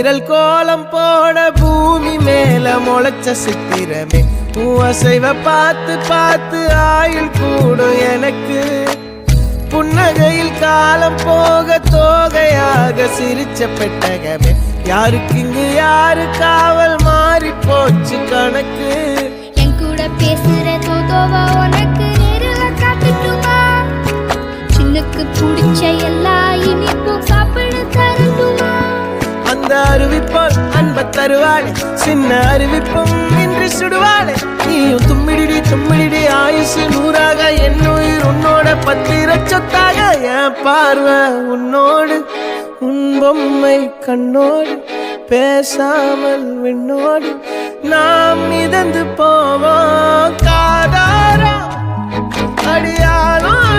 விரல் கோலம் போட பூமி மேல முளைச்ச சித்திரமே அசைவ பார்த்து பார்த்து ஆயுள் கூடும் எனக்கு புன்னகையில் காலம் போக தோகையாக சிரிச்ச பெட்டகமே யாருக்கு இங்கு யாரு காவல் மாறி போச்சு கணக்கு என் கூட பேசுற தோதோவா உனக்கு நேரில் காட்டுட்டுமா சின்னுக்கு பிடிச்ச எல்லா இனிப்பும் சாப்பிட தரட்டுமா அந்த அறிவிப்பால் அன்ப தருவாளே சின்ன அறிவிப்பும் இன்று சுடுவாளே நீயும் தும்மிடி ஆயுசு 100 என் உயிர் உன்னோட 10 சொத்தாக என் பார்வை உன்னோடு உன் பொம்மை கண்ணோடு பேசாமல் விண்ணோடு நாம் மிதந்து போவோம் காதாரா அடியாலும்